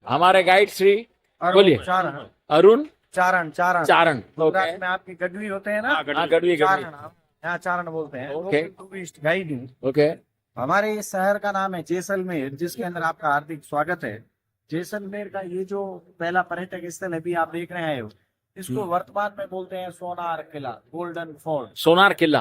हमारे गाइड श्री अरुण बोलिए चारण अरुण चारण चारण चारण। गुजरात ओके में आपके गढ़वी होते हैं ना। हाँ गढ़वी चारण गढ़वी। यहाँ चारण बोलते हैं। ओके। लोकल टूरिस्ट गाइड हूँ। ओके हमारे इस शहर का नाम है जैसलमेर, जिसके अंदर आपका हार्दिक स्वागत है। जैसलमेर का ये जो पहला पर्यटक स्थल अभी आप देख रहे हैं, इसको वर्तमान में बोलते हैं सोनार किला, गोल्डन फोर्ट। सोनार किला।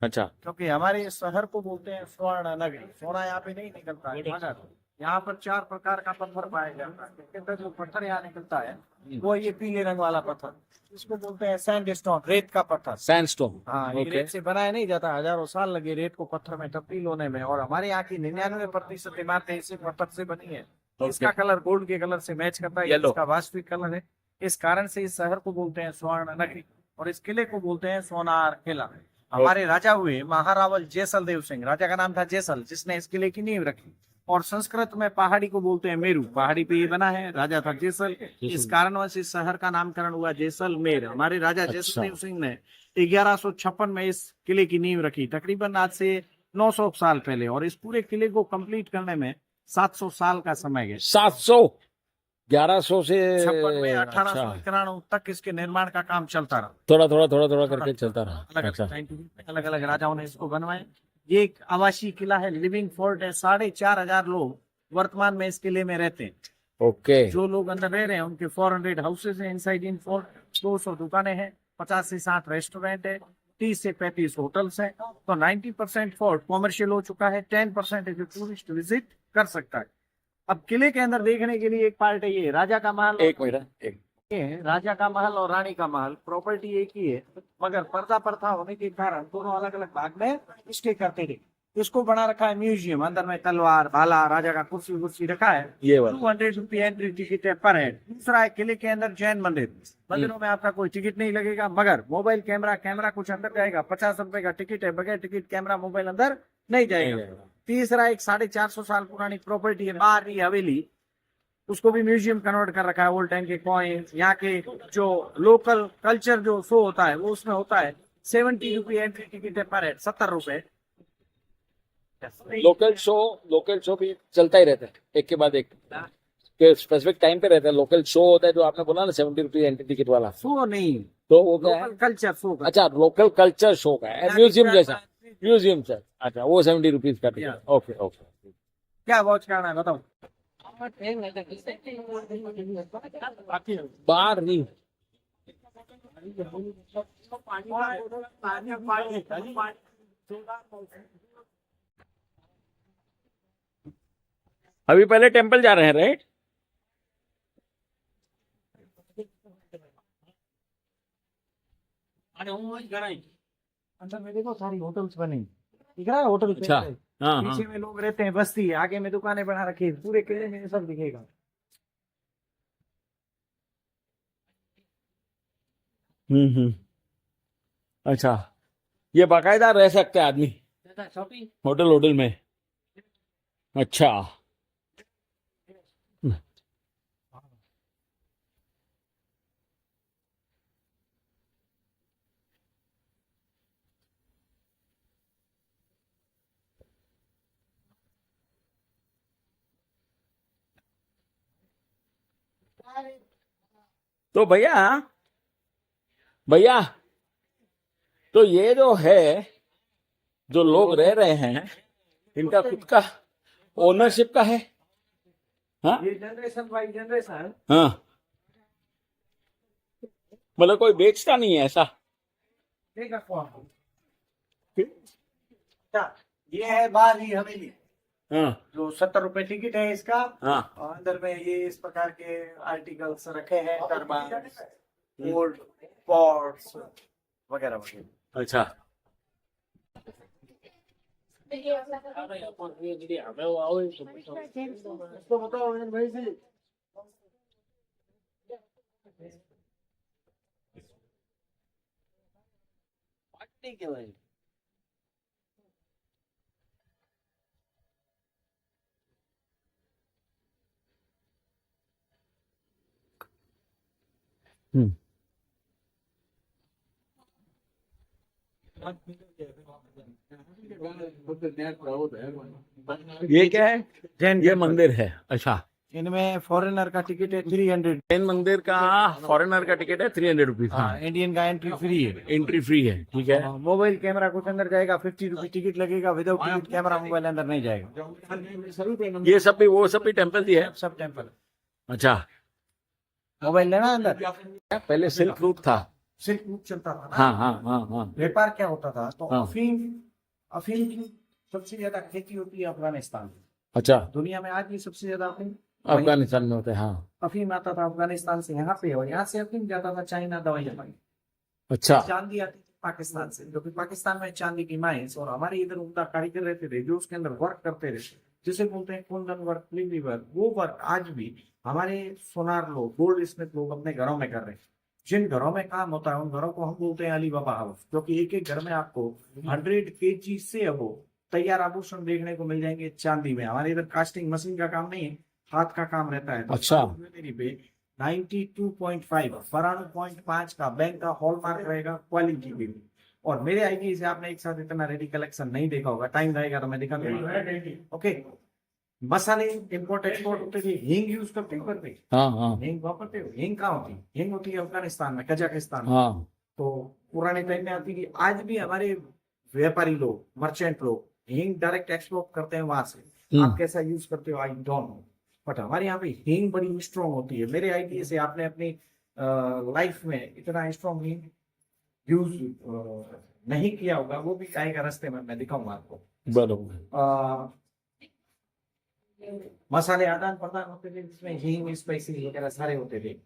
अच्छा क्योंकि हमारे इस शहर को बोलते हैं स्वर्ण नगरी। सोना यहाँ पे नहीं निकलता है, मगर यहाँ पर 4 प्रकार का पत्थर पाया जाता है। इसके अंदर जो पत्थर यहाँ निकलता है वो ये पीले रंग वाला पत्थर, इसको बोलते हैं सैंडस्टोन, रेत का पत्थर। सैंडस्टोन। हाँ, ये रेत से बनाया नहीं जाता, हजारों साल लगे रेत को पत्थर में तब्दील होने में। और हमारे यहाँ की 99% इमारतें इसी पत्थर से बनी है। इसका कलर गोल्ड के कलर से मैच करता है, ये Yellow। इसका वास्तविक कलर है। इस कारण से इस शहर को बोलते हैं स्वर्ण नगरी और इस किले को बोलते हैं सोनार किला। हमारे राजा हुए महारावल जैसल देव सिंह, राजा का नाम था जैसल, जिसने इस किले की नींव रखी। और संस्कृत में पहाड़ी को बोलते हैं मेरू, पहाड़ी पे ये बना है, राजा था जैसल। इस कारणवश इस शहर का नामकरण हुआ जैसलमेर। हमारे राजा जैसल देव सिंह ने 1156 में इस किले की नींव रखी, तकरीबन आज से 900 साल पहले। और इस पूरे किले को कंप्लीट करने में 700 साल का समय गया। 700 1100 से 56 में अच्छा 1891 तक इसके निर्माण का काम चलता रहा। थोड़ा करके चलता रहा। अच्छा अलग अलग राजाओं ने इसको बनवाए। ये एक आवासीय किला है, लिविंग फोर्ट है। 4,500 लोग वर्तमान में इस किले में रहते हैं। ओके जो लोग अंदर रह रहे हैं उनके 400 हाउसेज हैं इनसाइड इन फोर्ट। 200 दुकानें हैं, 50 से 60 रेस्टोरेंट है, 30 से 35 होटल्स हैं। तो 90% फोर्ट कॉमर्शियल हो चुका है। 10% है जो टूरिस्ट विजिट कर सकता है। अब किले के अंदर देखने के लिए एक पार्ट है, ये राजा का महल। एक मिनट एक ये है राजा का महल और रानी का महल, प्रॉपर्टी एक ही है, मगर पर्दा प्रथा होने के कारण दोनों अलग अलग भाग में स्टे करते थे। इसको बना रखा है म्यूजियम, अंदर में तलवार भाला, राजा का कुर्सी कुर्सी रखा है। ये वाला 200 रुपये एंट्री टिकट है पर हेड। दूसरा है किले के अंदर जैन मंदिर। मंदिरों में आपका कोई टिकट नहीं लगेगा, मगर मोबाइल कैमरा कुछ अंदर जाएगा। 50 रुपए का टिकट है, बगैर टिकट कैमरा मोबाइल अंदर नहीं जाएगा। तीसरा एक 450 साल पुरानी प्रॉपर्टी है बाहरी हवेली, उसको भी म्यूजियम कन्वर्ट कर रखा है। ओल्ड टाइम के कॉइन्स, यहाँ के जो लोकल कल्चर जो शो होता है वो उसमें होता है। 70 रुपये एंट्री टिकट है पर हेड, 70 रुपए। लोकल शो भी चलता ही रहता है एक के बाद एक, स्पेसिफिक टाइम पे रहता है। लोकल शो होता है जो आपने बोला ना 70 रुपये एंट्री टिकट वाला, शो नहीं, तो वो क्या है? लोकल कल्चर शो का। अच्छा लोकल कल्चर शो का है, म्यूजियम जैसा। म्यूजियम सर, अच्छा वो 70 रुपीज का टिकट। Okay okay. क्या वॉच करना है बताओ। बाहर नहीं अभी पहले टेंपल जा रहे हैं राइट? अंदर में देखो सारी होटल्स बनी, दिख रहा है होटल। अच्छा हाँ पीछे में लोग रहते हैं, बस्ती है, आगे में दुकानें बना रखी है। पूरे किले में ये सब दिखेगा। हम्म। अच्छा ये बाकायदा रह सकते हैं आदमी होटल में? अच्छा तो भैया भैया तो ये जो है, जो लोग रह रहे हैं, इनका खुद का ओनरशिप का है? हाँ ये जनरेशन बाई जनरेशन। हाँ, मतलब कोई बेचता नहीं है ऐसा? देख रखो आपको। अच्छा, ये है बाहरी हवेली, हाँ जो 70 रुपए टिकट है इसका। हाँ और अंदर में ये इस प्रकार के आर्टिकल्स रखे हैं, टर्बान, गोल्ड पॉट्स वगैरह वगैरह। अच्छा इसको बताओ भाई से। हम्म। ये क्या है? जैन ये मंदिर है? अच्छा इनमें फॉरेनर का टिकट है 300। जैन मंदिर का फॉरेनर का टिकट है 300 रुपीज। हाँ, इंडियन का एंट्री फ्री है। एंट्री फ्री है, ठीक है। मोबाइल कैमरा कुछ अंदर जाएगा, 50 रुपीज टिकट लगेगा। विदाउट टिकट कैमरा मोबाइल अंदर नहीं जाएगा। ये सब भी, वो सब भी टेम्पल ही है। सब टेम्पल। अच्छा, मोबाइल लेना अंदर। पहले सिल्क रूट था। सिल्क रूट चलता था ना। हाँ हाँ हाँ हाँ। व्यापार क्या होता था, तो हाँ। अफीम की सबसे ज्यादा खेती होती है अफगानिस्तान में। अच्छा, दुनिया में आज भी सबसे ज्यादा अफीम अफगानिस्तान में होते हैं। हाँ, अफीम आता था अफगानिस्तान से यहाँ पे, और यहाँ से अफीम जाता था चाइना दवाइयाँ में। अच्छा। चांदी आती थी पाकिस्तान से, क्योंकि पाकिस्तान में चांदी की माइंस, और हमारे इधर उम्दा कारीगर रहते थे जो उसके अंदर वर्क करते रहते, जिसे बोलते हैं कुंदन वर्क, लिली वर्क। वो वर्क आज भी हमारे सोनार लोग, गोल्ड स्मिथ लोग अपने घरों में कर रहे हैं। जिन घरों में काम होता है उन घरों को हम बोलते हैं अली बाबा हाउस, क्योंकि एक एक घर में आपको 100 kg से अब तैयार आभूषण देखने को मिल जाएंगे चांदी में। हमारे इधर कास्टिंग मशीन का काम नहीं है, हाथ का काम रहता है। तो अच्छा। ज्वेलरी पे 92.5 92.5 का बैंक का हॉलमार्क रहेगा, क्वालिटी भी। और मेरे आईडी से आपने एक साथ इतना रेडी कलेक्शन नहीं देखा होगा, टाइम रहेगा तो मैं दिखा दूंगा। ओके, मसाले इंपोर्ट एक्सपोर्ट होते थे। हींग यूज करते हो करते, हाँ हाँ हींग वापरते हो। हींग कहाँ होती है? हींग होती है अफगानिस्तान में, कजाकिस्तान में। हाँ। तो पुराने टाइम में आती थी। आज भी हमारे व्यापारी लोग, मर्चेंट लोग हींग डायरेक्ट एक्सपोर्ट करते हैं वहां से। आप कैसा यूज करते हो आई डोंट नो, बट हमारे यहाँ पे हींग बड़ी स्ट्रॉन्ग होती है। मेरे आइडिया से आपने अपनी लाइफ में इतना स्ट्रॉन्ग हींग यूज नहीं किया होगा, वो भी आएगा रास्ते में, मैं दिखाऊंगा आपको। बराबर। मसाले आदान प्रदान होते थे, जिसमें हींग स्पाइसी वगैरह सारे होते थे।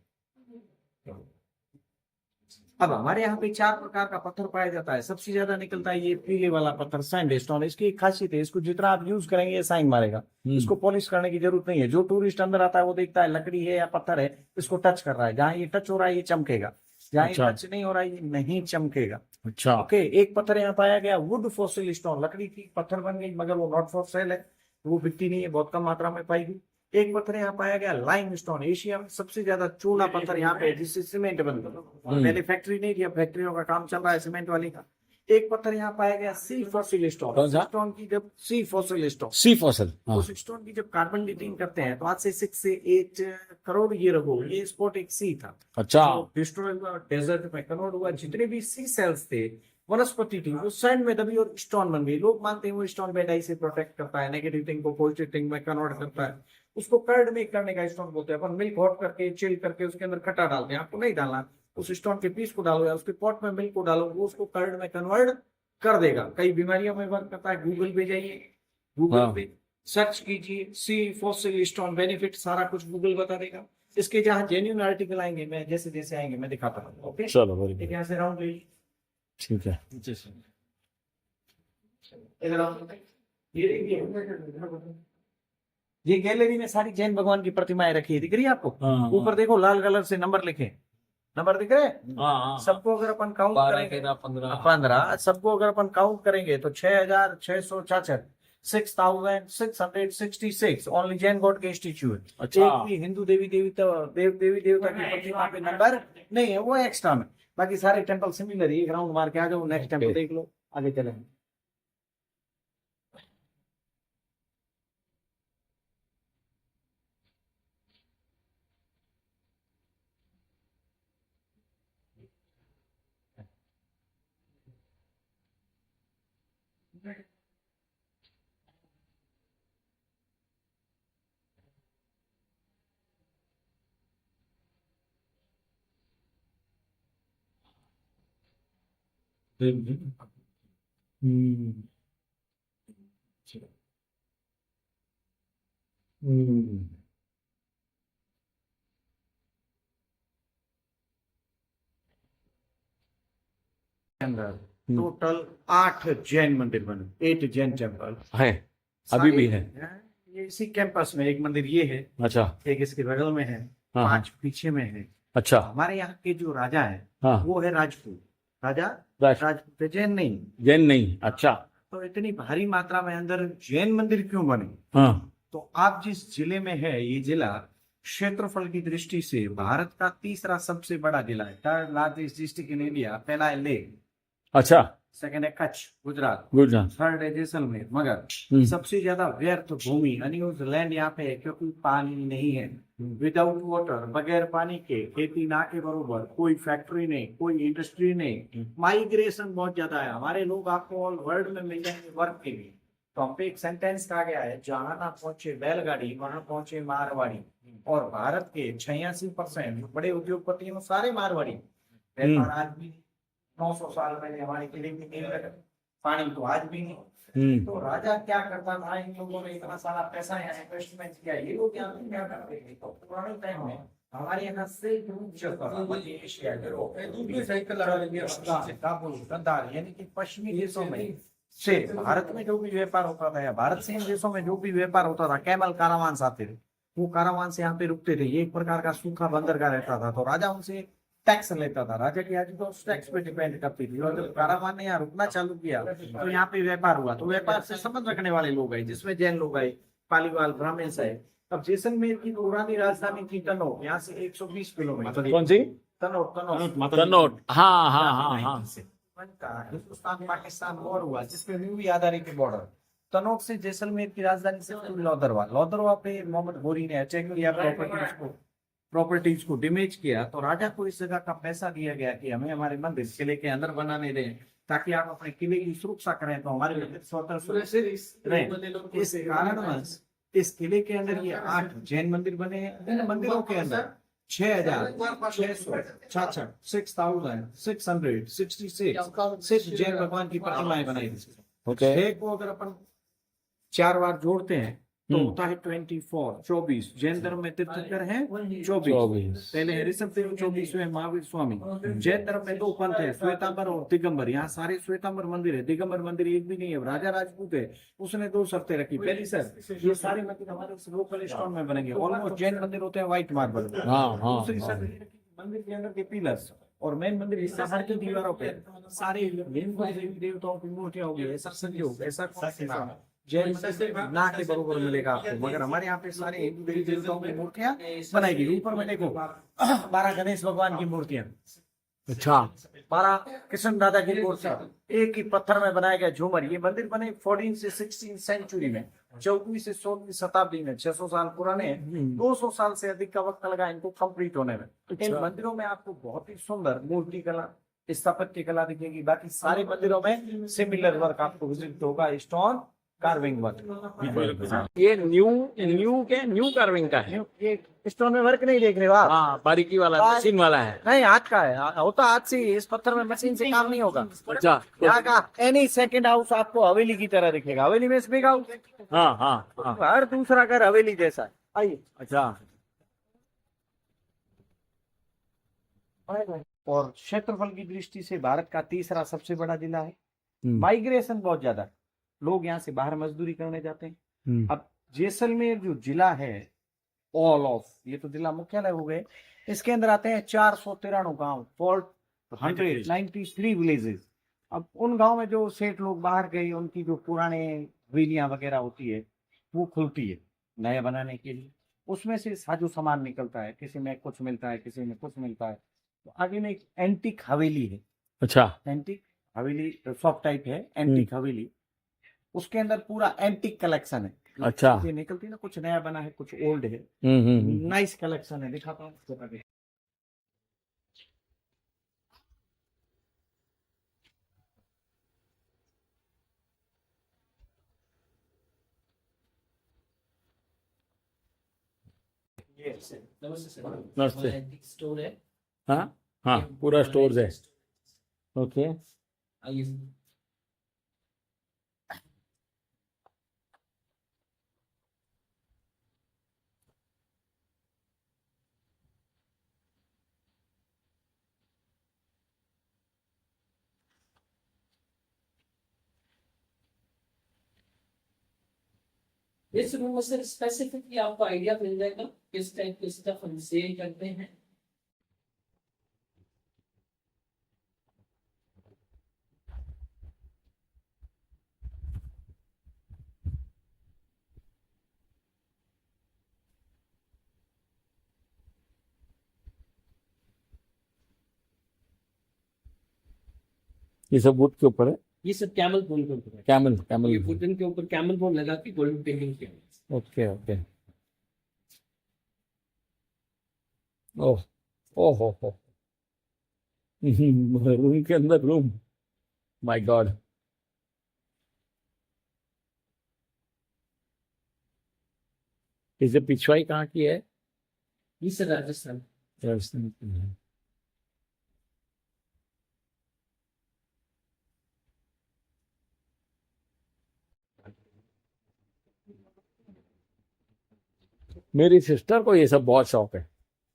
अब हमारे यहाँ पे 4 प्रकार का पत्थर पाया जाता है। सबसे ज्यादा निकलता है ये पीले वाला पत्थर, सैंडस्टोन। इसकी एक खासियत है, इसको जितना आप यूज करेंगे ये साइन मारेगा। इसको पॉलिश करने की जरूरत नहीं है। जो टूरिस्ट अंदर आता है वो देखता है लकड़ी है या पत्थर है, इसको टच कर रहा है। जहाँ ये टच हो रहा है ये चमकेगा, जहाँ ये टच नहीं हो रहा है ये नहीं चमकेगा। अच्छा। ओके, एक पत्थर यहाँ पाया गया वुड फॉसिल स्टोन, लकड़ी की पत्थर बन गई, मगर वो नॉट फॉर सेल है, वो बिकती नहीं है, बहुत कम मात्रा में पाई गई। एक पत्थर यहाँ पाया गया लाइम स्टोन, एशिया में सबसे ज्यादा चूना पत्थर यहाँ पे है, जिससे सीमेंट बनता है। पहले फैक्ट्री नहीं थी, अब फैक्ट्रियों का काम चल रहा है सीमेंट वाली का। एक पत्थर यहाँ पाया गया सी फॉसिल स्टोन। स्टोन की जब सी फॉसिल स्टोन, सी फॉसिल, उस स्टोन की जब कार्बन डेटिंग करते हैं तो आज से 6 से 8 करोड़ ईयर अगो ये स्पॉट एक सी था। अच्छा। डिस्ट्रॉय हुआ, डेजर्ट में कन्वर्ट हुआ। जितने भी सी सेल्स थे, वनस्पति थी, वो सैंड में दबी और स्टोन बन गई। लोग मानते हैं वो स्टोन बेडाई से प्रोटेक्ट करता है, नेगेटिव थिंग को पॉजिटिव थिंग में कन्वर्ट करता है। उसको कर्ड में करने का स्टोन बोलते हैं। अपन मिल्क हॉट करके चिल करके उसके अंदर खट्टा डालते हैं, आपको नहीं डालना। उस स्टोन के पीस को डालो या उसके पॉट में मिल्क को डालो, वो उसको कर्ड में कन्वर्ट कर देगा। कई बीमारियों में वर्क करता है। गूगल पे जाइए, गूगल पे सर्च कीजिए सी फॉसिल स्टोन बेनिफिट, सारा कुछ गूगल बता देगा। इसके जहाँ जेन्युइन आर्टिकल आएंगे, मैं जैसे जैसे आएंगे मैं दिखाता हूँ। ओके, चलो, वेरी एक यहाँ से राउंड ले, ठीक है। ये देखिए, ये गैलरी में सारी जैन भगवान की प्रतिमाएं रखी है, दिख रही है आपको? ऊपर देखो लाल कलर से नंबर लिखे, नंबर दिख रहे हैं? सबको अगर अपन काउंट करेंगे 15, सबको अगर अपन काउंट करेंगे तो 6666 6666 ओनली जैन गॉड के स्टैच्यू है। अच्छा। एक भी हिंदू देवी देवता की प्रतिमा पे नंबर नहीं है, वो एक्स्ट्रा में। बाकी सारे टेंपल सिमिलर ही। एक राउंड मार के आ जाओ, नेक्स्ट टेंपल देख लो, आगे चलें। टोटल 8 जैन मंदिर बने, 8 जैन टेम्पल है, अभी भी है। ये इसी कैंपस में एक मंदिर ये है, अच्छा। एक इसके बगल में है, हाँ, 5 पीछे में है। अच्छा। हमारे यहाँ के जो राजा है हाँ, वो है राजपूत राजा, राज- राजपूत है, जैन नहीं। जैन नहीं। अच्छा। तो इतनी भारी मात्रा में अंदर जैन मंदिर क्यों बने? हाँ, तो आप जिस जिले में है, ये जिला क्षेत्रफल की दृष्टि से भारत का तीसरा सबसे बड़ा जिला है, 3rd largest district in India. पहला है लेह, अच्छा। सेकंड है कच्छ गुजरात, गुजरात। थर्ड है जैसलमेर। मगर हम्म। सबसे ज्यादा व्यर्थ भूमि अनयूज्ड लैंड यहाँ पे है क्योंकि पानी नहीं है। विदाउट वाटर, बगैर पानी के खेती ना के बरोबर, कोई फैक्ट्री नहीं, कोई इंडस्ट्री नहीं, माइग्रेशन बहुत ज्यादा है। हमारे लोग आपको ऑल वर्ल्ड में मिल जाएंगे वर्क के लिए। तो हम पे एक सेंटेंस कहा गया है, जहां ना पहुंचे बैलगाड़ी वहां पहुंचे मारवाड़ी। और भारत के 86% बड़े उद्योगपतियों सारे मारवाड़ी। व्यापार आज भी 900 साल पहले हमारे किले की नींव रखी, पानी तो आज भी नहीं। तो राजा क्या करता था, इन लोगों ने इतना सारा पैसा यहाँ इन्वेस्टमेंट किया, ये लोग यहाँ पे क्या करते थे? तो पुराने टाइम में हमारे यहाँ से चलता था मध्य एशिया के लोग, काबुल, कंधार, यानी कि पश्चिमी देशों में से भारत में जो भी व्यापार होता था या भारत से इन देशों में जो भी व्यापार होता था, कैमल कारावान आते थे, वो कारावान से यहाँ पे रुकते थे। ये एक प्रकार का सूखा बंदरगाह रहता था, तो राजा उनसे टैक्स लेता था। राजा की आज तो टैक्स पे डिपेंड करती थी। और जब कारावान ने यहाँ रुकना चालू किया तो यहाँ पे व्यापार हुआ। तो व्यापार से संबंध रखने वाले लोग आए, जिसमें जैन लोग आए, पालीवाल, ब्राह्मण्स आए। अब जैसलमेर की पुरानी राजधानी थी तनोट, यहाँ से 120 किलोमीटर। कौन सी? तनोट, तनोट, कन्नौज। हाँ हाँ हाँ हाँ। हिंदुस्तान पाकिस्तान वॉर हुआ जिसपे मूवी आधारित बॉर्डर। तनोट से जैसलमेर की राजधानी से लोदरवा, लोदरवा पे मोहम्मद घोरी ने अटैक किया, प्रॉपर्टीज को डैमेज किया। तो राजा को इस जगह का पैसा दिया गया कि हमें हमारे मंदिर किले के अंदर बनाने दें, ताकि आप अपने किले की सुरक्षा करें, तो हमारे मंदिर स्वतंत्र रहे। इस कारणवश इस किले के अंदर ये 8 जैन मंदिर बने हैं। इन मंदिरों के अंदर 6,666 जैन भगवान की प्रतिमाएं बनाई गई। ओके। 6 को अगर अपन 4 बार जोड़ते हैं तो हम्म। होता है 24। जैन धर्म में तीर्थंकर हैं 24। 24। पहले है ऋषभ देव, 24वें महावीर स्वामी। जैन धर्म में 2 पंथ है, श्वेतांबर और दिगंबर। यहाँ सारे श्वेतांबर मंदिर है, दिगंबर मंदिर एक भी नहीं है। राजा राजपूत है, उसने 2 शर्तें रखी। पहली शर्त, ये सारे मंदिर हमारे लोकल स्टोन में बनेंगे। ऑलमोस्ट जैन मंदिर होते हैं व्हाइट मार्बल। हाँ हाँ दूसरी शर्त, मंदिर के अंदर के पिलर्स और मेन मंदिर हिस्सा हर की दीवारों पे सारे हिंदू देवी देवताओं की मूर्तियां होगी। ऐसा संयोग, ऐसा कौन जैन मंदिर ना के बरोबर मिलेगा आपको। मगर हमारे यहाँ पे सारे हिंदू देवी देवताओं की मूर्तियां बनाएगी। ऊपर में देखो 12 गणेश भगवान की मूर्तियां, अच्छा। 12 कृष्ण राधा की मूर्तियां, एक ही पत्थर में बनाया गया झूमर। ये मंदिर बने 14 से 16 सेंचुरी में, 14वीं से 16वीं शताब्दी में, 600 साल पुराने। 200 साल से अधिक का वक्त लगा इनको कंप्लीट होने में। इन मंदिरों में आपको बहुत ही सुंदर मूर्ति कला, स्थापत्य कला दिखेगी। बाकी सारे मंदिरों में सिमिलर वर्क आपको विजिट होगा, स्टोन कार्विंग वर्क। ये न्यू कार्विंग का है। ये स्टोन में वर्क नहीं देख रहे हो आप? हाँ, बारीकी वाला, मशीन वाला है। नहीं, हाथ का है, होता हाथ से ही। इस पत्थर में मशीन से काम नहीं होगा। अच्छा। यहाँ का एनी सेकंड हाउस आपको हवेली की तरह दिखेगा। हवेली में स्पीक हाउस, हाँ हाँ हाँ। हर दूसरा घर हवेली जैसा है। आइए। अच्छा। और क्षेत्रफल की दृष्टि से भारत का तीसरा सबसे बड़ा जिला है। हम्म। माइग्रेशन बहुत ज्यादा है, लोग यहाँ से बाहर मजदूरी करने जाते हैं। अब जैसलमेर जो जिला है, ऑल ऑफ, ये तो जिला मुख्यालय हो गए, इसके अंदर आते हैं 493 गांव, 493 विलेजेस। अब उन गांव में जो सेठ लोग बाहर गए, उनकी जो पुराने हवेलियां वगैरह होती है वो खुलती है नया बनाने के लिए। उसमें से साजो सामान निकलता है, किसी में कुछ मिलता है, किसी में कुछ मिलता है। तो आगे में एक एंटीक हवेली है। अच्छा। एंटीक हवेली सॉफ्ट टाइप है, एंटीक हवेली, उसके अंदर पूरा एंटीक कलेक्शन है। अच्छा। ये निकलती ना, कुछ नया बना है, कुछ ओल्ड है। नाइस कलेक्शन है, दिखाता हूँ। नमस्ते सर। नमस्ते। हमारा एंटीक स्टोर है। हाँ हाँ, पूरा स्टोर है। ओके। आइए। इस रूम में सर स्पेसिफिकली आपको आइडिया मिल जाएगा किस टाइप के स्टफ हम सेल करते हैं। ये सब वुड के ऊपर है, ये सब कैमल बोन के ऊपर है। कैमल ये कैमल। वुडन के ऊपर कैमल बोन लगा के गोल्डन पेंटिंग किया है। Okay okay. ओह ओह हो रूम के अंदर रूम, माय गॉड। इसे पिछवाई कहाँ की है? ये सब राजस्थान। राजस्थान की है। मेरी सिस्टर को ये सब बहुत शौक है,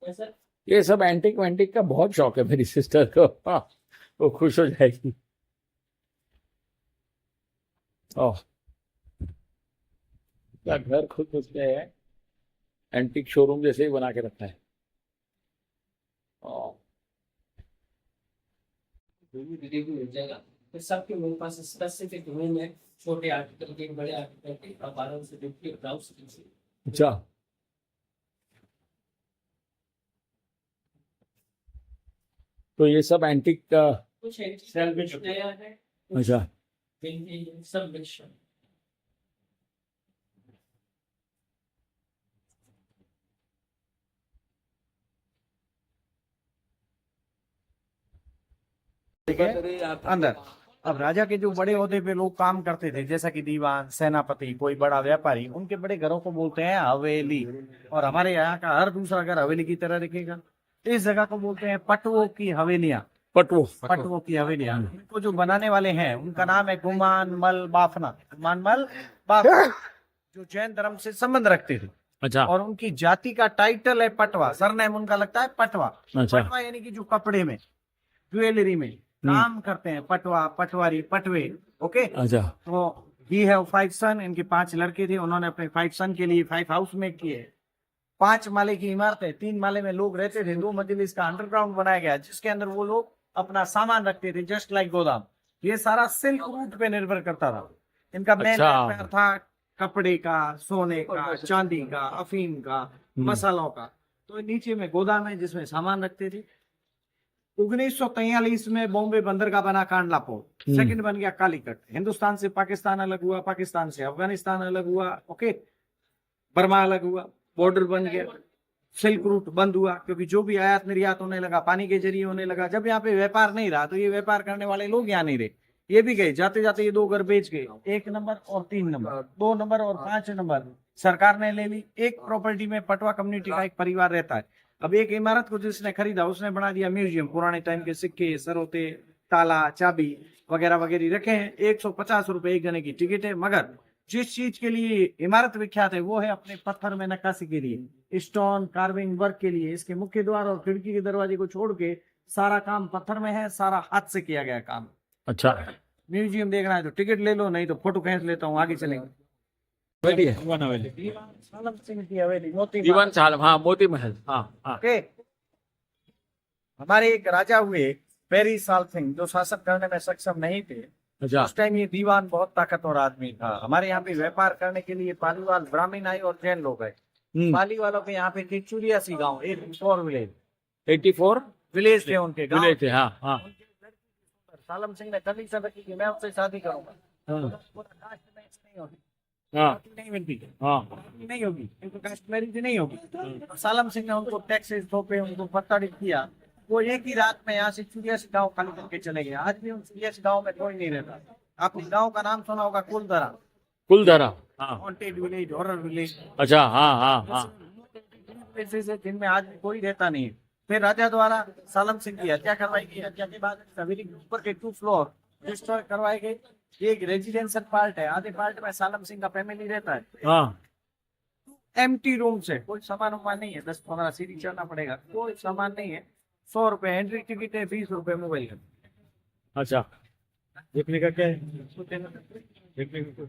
ऐसा ये सब एंटिक वैंटिक का बहुत शौक है मेरी सिस्टर को। हाँ, वो खुश हो जाएगी। ओह, क्या घर खुद उसने है, एंटिक शोरूम जैसे ही बना के रखा है। ओह, वीडियो भी मिल जाएगा। फिर सबके मेरे पास स्पेसिफिक रूम है, छोटे आर्टिकल के, बड़े आर्टिकल के, आप आराम से देखिए, ब्राउज कीजिए। अच्छा। तो ये सब एंटिक का। कुछ है Salvage कुछ नया है, अच्छा, vintage, सब मिक्स है। ठीक है अंदर। अब राजा के जो बड़े ओहदे पे लोग काम करते थे, जैसा कि दीवान, सेनापति, कोई बड़ा व्यापारी, उनके बड़े घरों को बोलते हैं हवेली। और हमारे यहाँ का हर दूसरा घर हवेली की तरह दिखेगा। इस जगह को बोलते हैं पटवों की हवेलियां। पटवो। पटवों की हवेलियां। इनको जो बनाने वाले हैं उनका नाम है गुमान मल बाफना। गुमान मल बाफना, जो जैन धर्म से संबंध रखते थे। अच्छा और उनकी जाति का टाइटल है पटवा, सरनेम उनका लगता है पटवा। अच्छा। पटवा यानी कि जो कपड़े में, ज्वेलरी में काम करते हैं, पटवा, पटवारी, पटवे। ओके। अच्छा तो ही हैव 5 सन, इनके 5 लड़के थे। उन्होंने अपने 5 सन के लिए 5 हाउस मेक किए। 5 माले की इमारत है, 3 माले में लोग रहते थे, 2 मंजिल इसका अंडरग्राउंड बनाया गया जिसके अंदर वो लोग अपना सामान रखते थे, जस्ट लाइक गोदाम। ये सारा सिल्क रूट पे निर्भर करता था। इनका मेन अच्छा। व्यापार था कपड़े का, सोने का, चांदी का, अफीम का, मसालों का। तो नीचे में गोदाम है जिसमें सामान रखते थे। 1943 में बॉम्बे बंदरगाह बना कांडला पोर्ट, सेकंड बन गया कालीकट। हिंदुस्तान से पाकिस्तान अलग हुआ, पाकिस्तान से अफगानिस्तान अलग हुआ, ओके। बर्मा अलग हुआ, बॉर्डर बन गया, सिल्क रूट बंद हुआ क्योंकि जो भी आयात निर्यात होने लगा पानी के जरिए होने लगा। जब यहाँ पे व्यापार नहीं रहा तो ये व्यापार करने वाले लोग यहाँ नहीं रहे, ये भी गए। जाते जाते ये 2 घर बेच गए, 1 नंबर और 3 नंबर, 2 नंबर और 5 नंबर सरकार ने ले ली। एक प्रॉपर्टी में पटवा कम्युनिटी का एक परिवार रहता है। अब एक इमारत को जिसने खरीदा उसने बना दिया म्यूजियम। पुराने टाइम के सिक्के, सरोते, ताला, चाबी वगैरह वगैरह रखे हैं। 150 रुपए एक जने की टिकट है। मगर जिस चीज के लिए इमारत विख्यात है वो है अपने पत्थर में नक्काशी के लिए, स्टोन कार्विंग वर्क के लिए। इसके मुख्य द्वार और खिड़की के दरवाजे को छोड़ के सारा काम पत्थर में है, सारा हाथ से किया गया काम। अच्छा। म्यूजियम देखना है तो टिकट ले लो, नहीं तो फोटो खींच लेता हूँ, आगे चलेंगे। बैठिए। दीवान सालम सिंह की हवेली, मोती दीवान साहब, हाँ, मोती महल, हाँ हाँ। ओके। हमारे एक राजा हुए पेरी साल सिंह, जो शासन करने में सक्षम नहीं थे। अच्छा उस टाइम ये दीवान बहुत ताकतवर आदमी था। हमारे यहाँ पे व्यापार करने के लिए पालीवाल ब्राह्मण आए और जैन लोग आए। पाली वालों के यहाँ पे थे चुरियासी गांव, 84 विलेज। 84 विलेज थे उनके गांव। विलेज थे, हाँ हाँ। सालम सिंह ने कंडीशन रखी कि मैं उससे शादी करूंगा, हाँ कास्ट मैरिज नहीं होगी, हाँ नहीं मिलती, हाँ। नहीं होगी, इनको कास्ट मैरिज नहीं होगी। तो सालम सिंह ने उनको टैक्सेस थोपे, उनको प्रताड़ित किया। वो एक ही रात में यहाँ से चुरियासी गांव खाली करके चले गए। आज भी उन चुरियासी गांव में कोई नहीं रहता। आपने गांव का नाम सुना होगा, कुलधरा, कुलधरा, हाँ। Haunted village, horror village. अच्छा, हाँ हाँ हाँ। प्लेसेस है जिनमें आज भी कोई रहता नहीं है। फिर राजा द्वारा सालम सिंह की हत्या करवाई गई। हत्या के बाद हवेली के ऊपर के 2 फ्लोर डिस्ट्रॉय करवाए गए। एक रेजिडेंशियल पार्ट है, आधे पार्ट में सालम सिंह का फैमिली रहता है। हाँ एम्प्टी रूम्स है, कोई सामान वामान नहीं है। 10-15 सीढ़ी चढ़ना पड़ेगा, कोई सामान नहीं है। 100 रुपए एंट्री टिकट है, 20 रुपए मोबाइल का। अच्छा। देखने का क्या है? देखने का